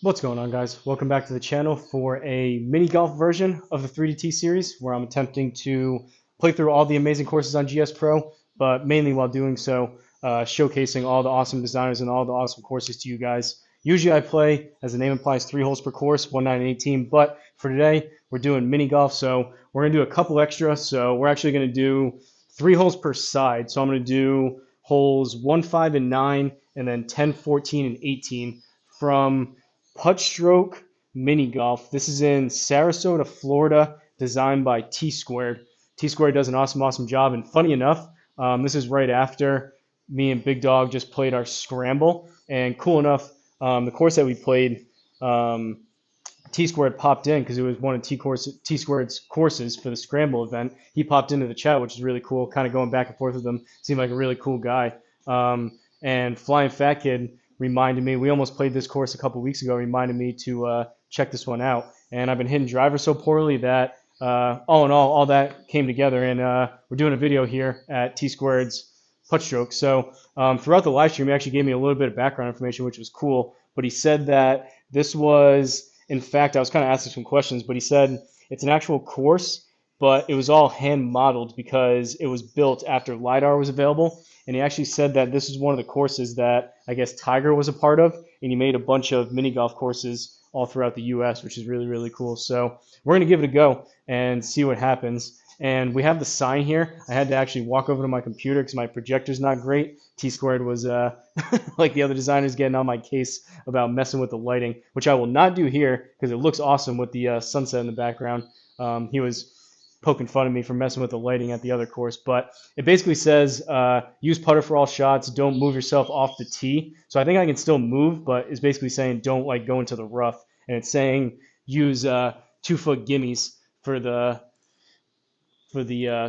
What's going on, guys? Welcome back to the channel for a mini golf version of the 3DT series where I'm attempting to play through all the amazing courses on GSPro, but mainly while doing so, showcasing all the awesome designers and all the awesome courses to you guys. Usually I play, as the name implies, 3 holes per course, 1, 9, and 18, but for today, we're doing mini golf, so we're going to do a couple extra. So we're actually going to do 3 holes per side. So I'm going to do holes 1, 5, and 9, and then 10, 14, and 18 from Putt Stroke Mini Golf. This is in Sarasota, Florida, designed by T Squared. T Squared does an awesome job. And funny enough, this is right after me and Big Dog just played our scramble. And cool enough, the course that we played, T Squared popped in because it was one of T Squared's courses for the scramble event. He popped into the chat, which is really cool. Kind of going back and forth with him. Seemed like a really cool guy. And Flying Fat Kid reminded me, we almost played this course a couple weeks ago, reminded me to check this one out. And I've been hitting drivers so poorly that all in all that came together. And we're doing a video here at T Squared's Putt Stroke. So throughout the live stream, he actually gave me a little bit of background information, which was cool. But he said that this was, in fact, I was kind of asking some questions, but he said it's an actual course, but it was all hand modeled because it was built after LiDAR was available. And he actually said that this is one of the courses that I guess Tiger was a part of, and he made a bunch of mini golf courses all throughout the U.S., which is really cool. So we're going to give it a go and see what happens. And we have the sign here. I had to actually walk over to my computer because my projector's not great. T Squared was, like the other designers, getting on my case about messing with the lighting, which I will not do here because it looks awesome with the sunset in the background. He was poking fun of me for messing with the lighting at the other course, but it basically says use putter for all shots, don't move yourself off the tee. So I think I can still move, but it's basically saying don't like go into the rough, and it's saying use 2-foot gimmies for the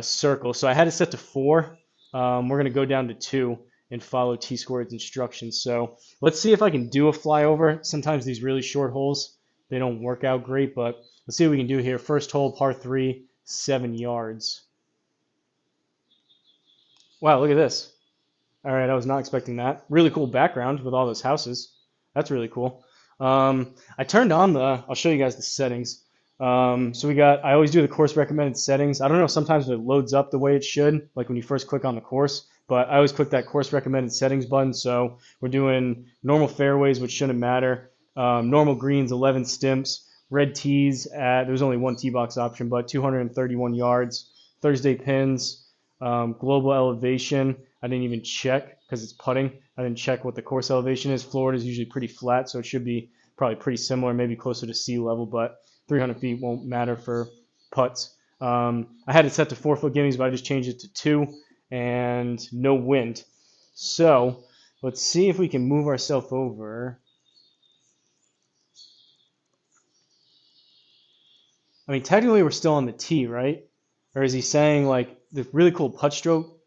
circle. So I had it set to 4. We're going to go down to 2 and follow T Squared's instructions. So let's see if I can do a flyover. Sometimes these really short holes, they don't work out great, but let's see what we can do here. First hole, par 3, 7 yards. Wow, look at this. All right, I was not expecting that. Really cool background with all those houses. That's really cool. I turned on I'll show you guys the settings. So I always do the course recommended settings. I don't know, sometimes it loads up the way it should, like when you first click on the course, but I always click that course recommended settings button. So we're doing normal fairways, which shouldn't matter. Normal greens, 11 stimps. Red tees there's only one tee box option, but 231 yards. Thursday pins, global elevation. I didn't even check because it's putting. I didn't check what the course elevation is. Florida is usually pretty flat, so it should be probably pretty similar, maybe closer to sea level, but 300 feet won't matter for putts. I had it set to 4-foot gimmies, but I just changed it to 2 and no wind. So let's see if we can move ourselves over. I mean, technically we're still on the tee, right? Or is he saying like the really cool Putt Stroke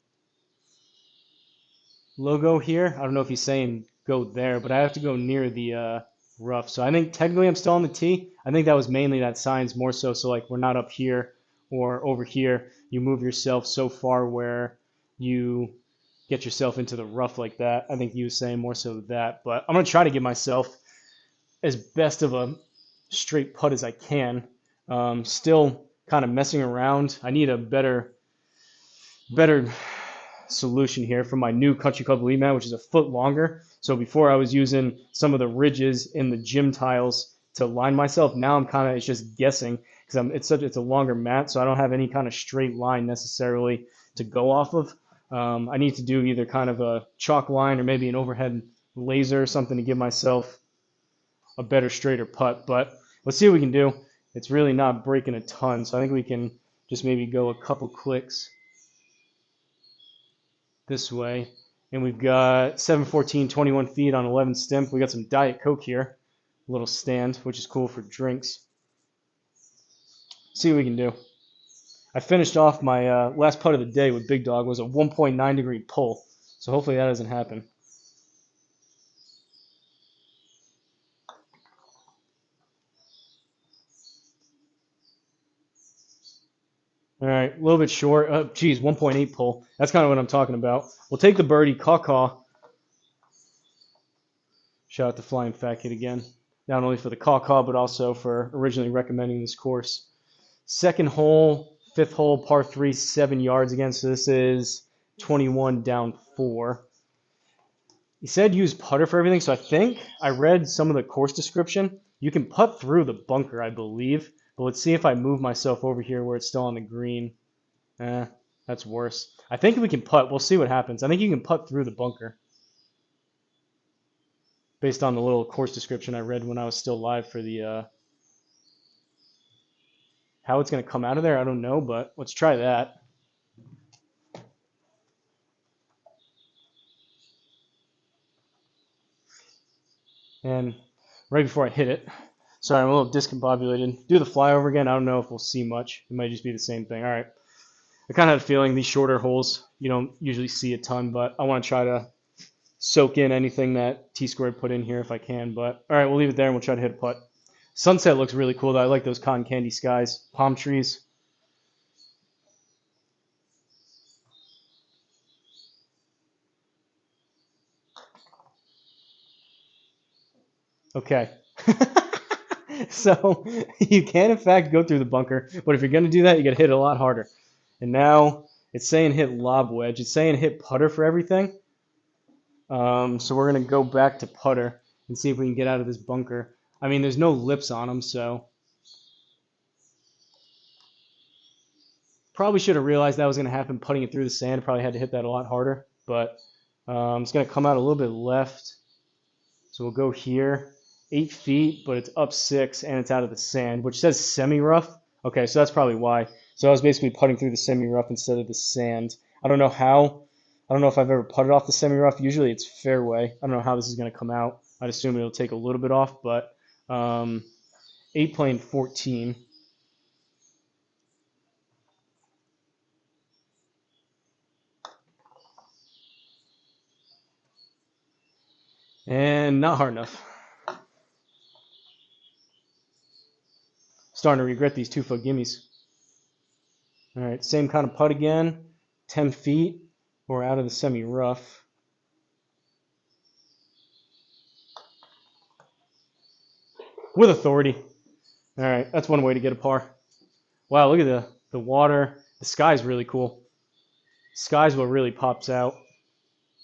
logo here? I don't know if he's saying go there, but I have to go near the rough. So I think technically I'm still on the tee. I think that was mainly that signs more so like we're not up here or over here. You move yourself so far where you get yourself into the rough like that. I think he was saying more so that, but I'm going to try to give myself as best of a straight putt as I can. Still kind of messing around. I need a better solution here for my new Country Club Elite mat, which is a foot longer. So before I was using some of the ridges in the gym tiles to line myself. Now I'm kind of, it's just guessing because it's a longer mat, so I don't have any kind of straight line necessarily to go off of. I need to do either kind of a chalk line or maybe an overhead laser or something to give myself a better, straighter putt. But let's see what we can do. It's really not breaking a ton, so I think we can just maybe go a couple clicks this way. And we've got 714, 21 feet on 11 stimp. We got some Diet Coke here, a little stand, which is cool for drinks. See what we can do. I finished off my last putt of the day with Big Dog was a 1.9 degree pull, so hopefully that doesn't happen. All right, a little bit short. Oh, geez, 1.8 pull. That's kind of what I'm talking about. We'll take the birdie. Caw. Shout out to Flying Fat Kid again. not only for the call, but also for originally recommending this course. Second hole, fifth hole, par 3, 7 yards again. So this is 21 down 4. He said use putter for everything, so I think I read some of the course description. You can putt through the bunker, I believe. But let's see if I move myself over here where it's still on the green. That's worse. I think we can putt. We'll see what happens. I think you can putt through the bunker based on the little course description I read when I was still live for the how it's going to come out of there, I don't know, but let's try that. And right before I hit it, sorry, I'm a little discombobulated. Do the flyover again. I don't know if we'll see much. It might just be the same thing. All right. I kind of had a feeling these shorter holes, you don't usually see a ton, but I want to try to soak in anything that T-Squared put in here if I can. But all right, we'll leave it there and we'll try to hit a putt. Sunset looks really cool, though. I like those cotton candy skies, palm trees. Okay. So you can, in fact, go through the bunker, but if you're going to do that, you got to hit it a lot harder. And now it's saying hit lob wedge. It's saying hit putter for everything. So we're going to go back to putter and see if we can get out of this bunker. I mean, there's no lips on them, so probably should have realized that was going to happen putting it through the sand. Probably had to hit that a lot harder, but it's going to come out a little bit left. So we'll go here, 8 feet, but it's up 6 and it's out of the sand, which says semi-rough. Okay, so that's probably why. So I was basically putting through the semi-rough instead of the sand. I don't know how. I don't know if I've ever putted off the semi-rough. Usually it's fairway. I don't know how this is going to come out. I'd assume it'll take a little bit off, but 8 playing 14. And not hard enough. Starting to regret these 2-foot gimmies. All right, same kind of putt again. 10 feet. We're out of the semi-rough. With authority. All right, that's one way to get a par. Wow, look at the water. The sky's really cool. Sky's what really pops out.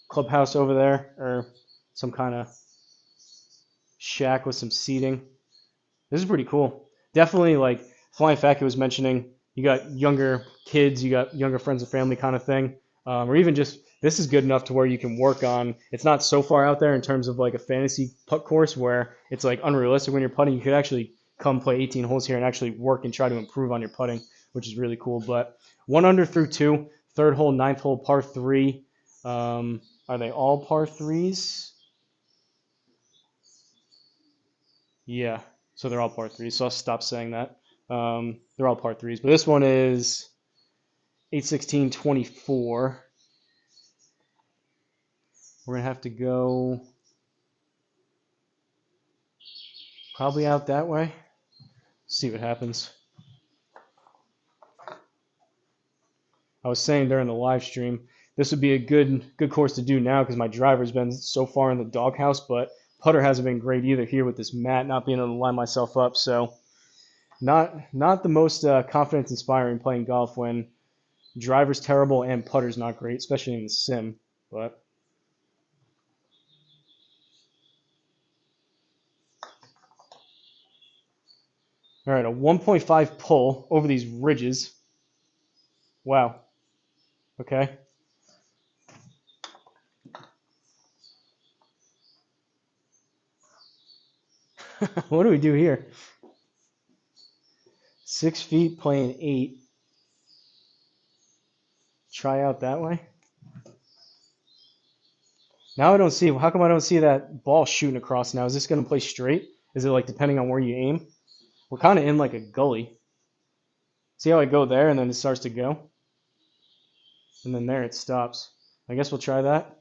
Clubhouse over there, or some kind of shack with some seating. This is pretty cool. Definitely, like Flying Fact was mentioning, you got younger kids, you got younger friends and family kind of thing, or even just this is good enough to where you can work on. It's not so far out there in terms of like a fantasy putt course where it's like unrealistic when you're putting. You could actually come play 18 holes here and actually work and try to improve on your putting, which is really cool. But 1 under through 2, third hole, ninth hole, par 3. Are they all par 3s? Yeah, so they're all par 3s. So I'll stop saying that. They're all par 3s. But this one is 8-16-24. We're going to have to go probably out that way. See what happens. I was saying during the live stream, this would be a good course to do now because my driver's been so far in the doghouse, but putter hasn't been great either here with this mat, not being able to line myself up. So not the most confidence inspiring playing golf when driver's terrible and putter's not great, especially in the sim. But all right, a 1.5 pull over these ridges. Wow. Okay. What do we do here? 6 feet playing 8. Try out that way. Now I don't see. How come I don't see that ball shooting across now? Is this going to play straight? Is it like depending on where you aim? We're kind of in like a gully. See how I go there and then it starts to go? And then there it stops. I guess we'll try that.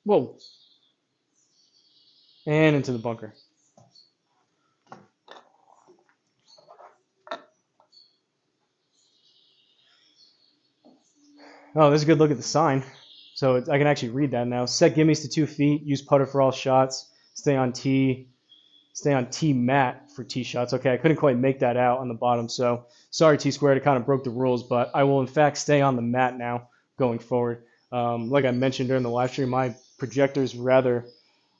Whoa. And into the bunker. Oh, there's a good look at the sign. So I can actually read that now. Set gimmies to 2 feet. Use putter for all shots. Stay on tee. Stay on tee mat for tee shots. Okay, I couldn't quite make that out on the bottom. So sorry, T squared. It kind of broke the rules, but I will in fact stay on the mat now going forward. Like I mentioned during the live stream, my projector is rather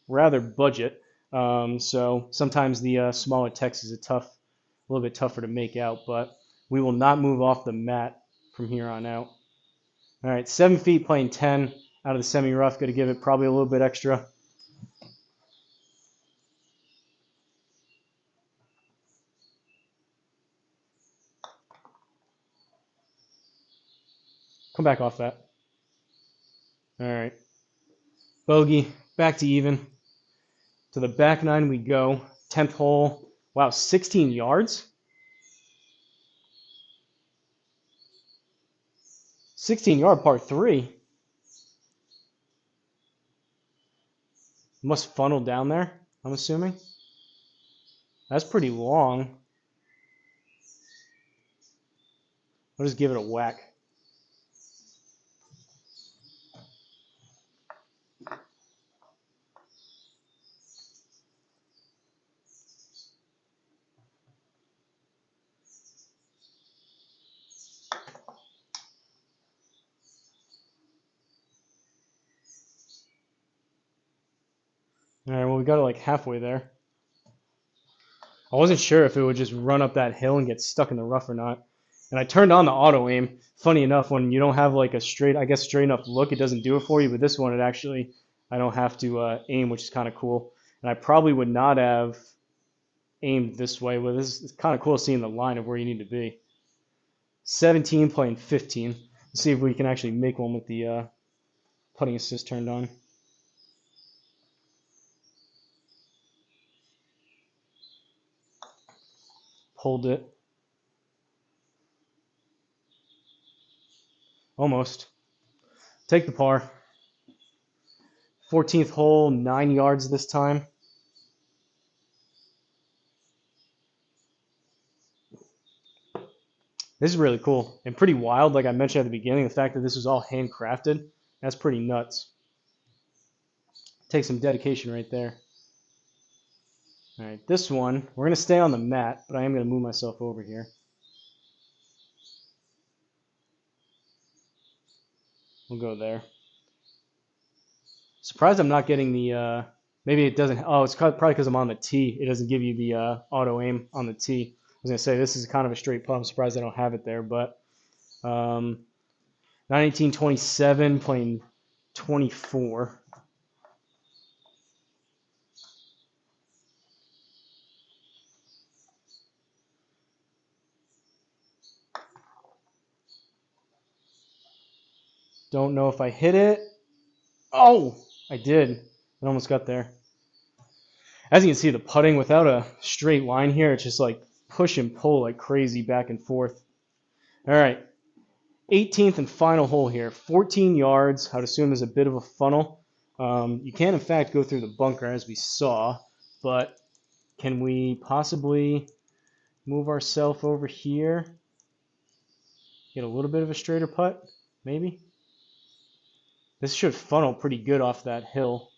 budget. So sometimes the smaller text is a little bit tougher to make out, but we will not move off the mat from here on out. All right, 7 feet playing 10 out of the semi-rough. Got to give it probably a little bit extra. Come back off that. All right. Bogey, back to even. To the back nine we go. 10th hole. Wow, 16 yards? 16-yard par 3. Must funnel down there, I'm assuming. That's pretty long. I'll just give it a whack. All right, well, we got it like halfway there. I wasn't sure if it would just run up that hill and get stuck in the rough or not. And I turned on the auto aim. Funny enough, when you don't have like a straight enough look, it doesn't do it for you. But this one, I don't have to aim, which is kind of cool. And I probably would not have aimed this way. But this is kind of cool seeing the line of where you need to be. 17 playing 15. Let's see if we can actually make one with the putting assist turned on. Hold it. Almost. Take the par. 14th hole, 9 yards this time. This is really cool and pretty wild. Like I mentioned at the beginning, the fact that this was all handcrafted, that's pretty nuts. Takes some dedication right there. All right, this one, we're going to stay on the mat, but I am going to move myself over here. We'll go there. Surprised I'm not getting the, maybe it doesn't, oh, it's probably because I'm on the tee. It doesn't give you the auto aim on the tee. I was going to say, this is kind of a straight putt. I'm surprised I don't have it there, but 1927 playing 24. Don't know if I hit it. Oh, I did. It almost got there. As you can see, the putting without a straight line here, it's just like push and pull like crazy back and forth. All right, 18th and final hole here. 14 yards. I would assume there's a bit of a funnel. You can, in fact, go through the bunker as we saw, but can we possibly move ourselves over here? Get a little bit of a straighter putt, maybe? This should funnel pretty good off that hill.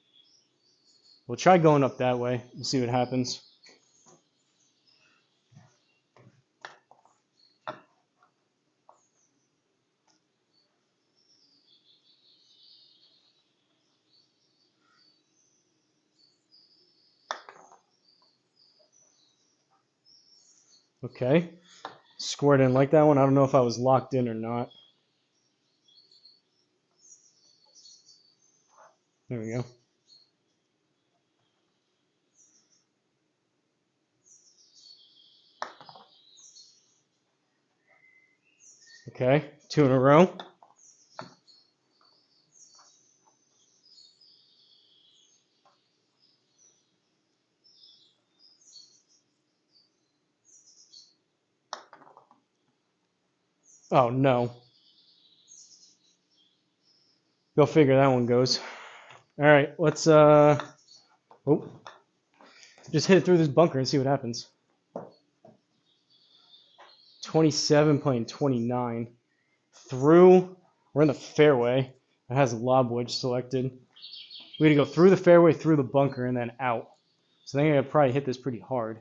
We'll try going up that way and see what happens. Okay. Squared in like that one. I don't know if I was locked in or not. There we go. Okay, 2 in a row. Oh no. Go figure that one goes. All right, let's just hit it through this bunker and see what happens. 27 playing 29. Through. We're in the fairway. It has a lob wedge selected. We got to go through the fairway, through the bunker, and then out. So I think I'm going to probably hit this pretty hard.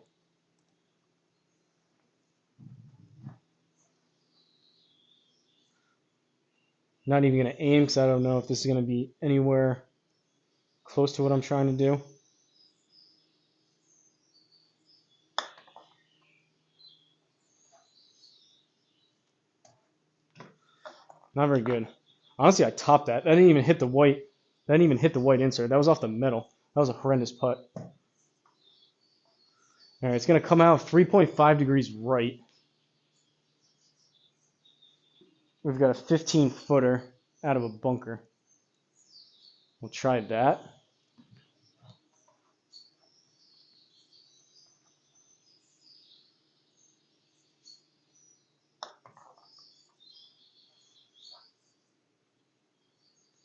Not even going to aim because I don't know if this is going to be anywhere close to what I'm trying to do. Not very good. Honestly, I topped that. That didn't even hit the white. That didn't even hit the white insert. That was off the metal. That was a horrendous putt. All right, it's going to come out 3.5 degrees right. We've got a 15-footer out of a bunker. We'll try that.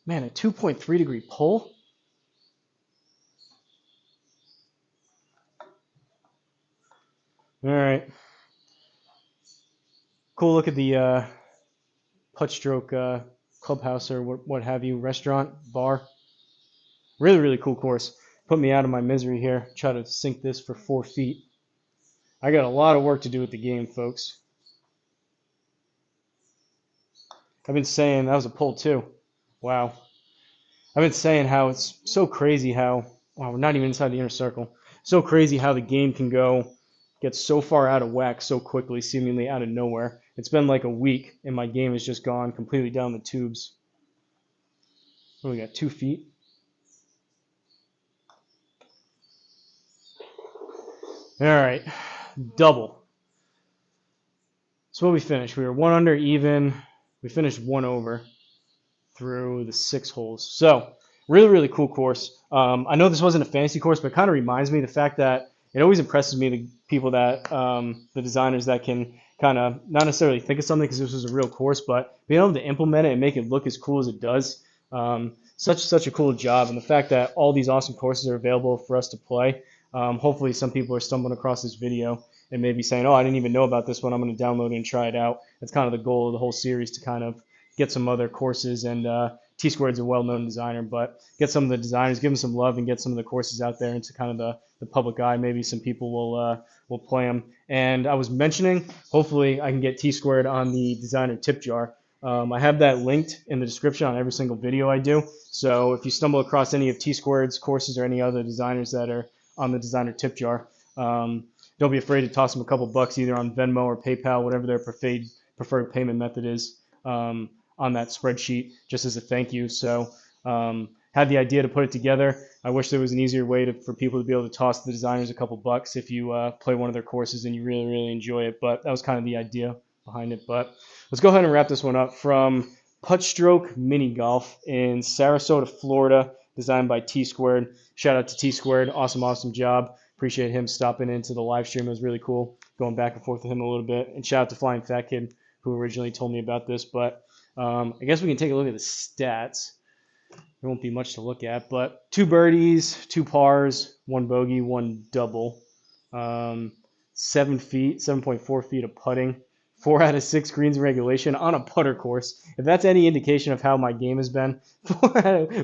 Man, a 2.3 degree pull? All right. Cool look at the Putt Stroke clubhouse or what have you, restaurant, bar. Really, really cool course. Put me out of my misery here. Try to sink this for 4 feet. I got a lot of work to do with the game, folks. I've been saying, that was a pull too. Wow. I've been saying how it's so crazy how, wow, we're not even inside the inner circle. So crazy how the game can get so far out of whack so quickly, seemingly out of nowhere. It's been like a week, and my game has just gone completely down the tubes. What, we got 2 feet? All right, double. So what we finished? We were 1 under even. We finished 1 over through the 6 holes. So really, really cool course. I know this wasn't a fantasy course, but it kind of reminds me of the fact that it always impresses me the people that, the designers that can kind of not necessarily think of something because this was a real course, but being able to implement it and make it look as cool as it does. Such a cool job, and the fact that all these awesome courses are available for us to play. Hopefully some people are stumbling across this video and maybe saying, oh, I didn't even know about this one. I'm going to download it and try it out. That's kind of the goal of the whole series, to kind of get some other courses. And T-Squared's a well-known designer, but get some of the designers, give them some love, and get some of the courses out there into kind of the public eye. Maybe some people will play them. And I was mentioning, hopefully I can get T-Squared on the designer tip jar. I have that linked in the description on every single video I do. So if you stumble across any of T-Squared's courses or any other designers that are on the designer tip jar, don't be afraid to toss them a couple bucks either on Venmo or PayPal, whatever their preferred payment method is, on that spreadsheet, just as a thank you. So had the idea to put it together. I wish there was an easier way for people to be able to toss the designers a couple bucks if you play one of their courses and you really, really enjoy it. But that was kind of the idea behind it. But let's go ahead and wrap this one up. From Putt Stroke Mini Golf in Sarasota, Florida, designed by T-Squared. Shout out to T-Squared. Awesome job. Appreciate him stopping into the live stream. It was really cool going back and forth with him a little bit. And shout out to Flying Fat Kid, who originally told me about this. But I guess we can take a look at the stats. There won't be much to look at, but 2 birdies, 2 pars, 1 bogey, 1 double, 7 feet, 7.4 feet of putting, 4 out of 6 greens in regulation on a putter course. If that's any indication of how my game has been,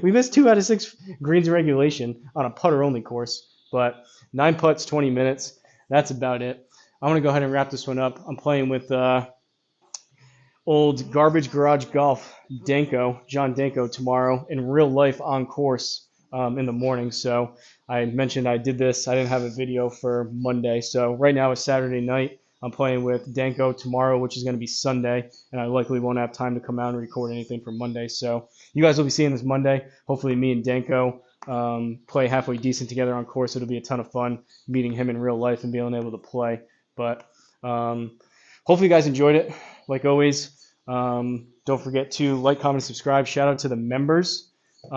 we missed 2 out of 6 greens in regulation on a putter-only course, but 9 putts, 20 minutes. That's about it. I'm going to go ahead and wrap this one up. I'm playing with old Garbage Garage Golf, John Danko, tomorrow in real life on course in the morning. So I mentioned I did this. I didn't have a video for Monday. So right now it's Saturday night. I'm playing with Danko tomorrow, which is going to be Sunday, and I likely won't have time to come out and record anything for Monday. So you guys will be seeing this Monday. Hopefully me and Danko play halfway decent together on course. It'll be a ton of fun meeting him in real life and being able to play. But hopefully you guys enjoyed it. Like always, don't forget to like, comment, subscribe. Shout out to the members. You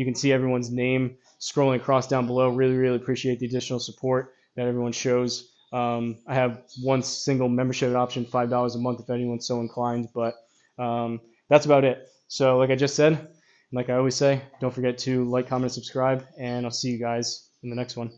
can see everyone's name scrolling across down below. Really, really appreciate the additional support that everyone shows. I have one single membership option, $5 a month if anyone's so inclined, but that's about it. So like I just said, and like I always say, don't forget to like, comment, and subscribe, and I'll see you guys in the next one.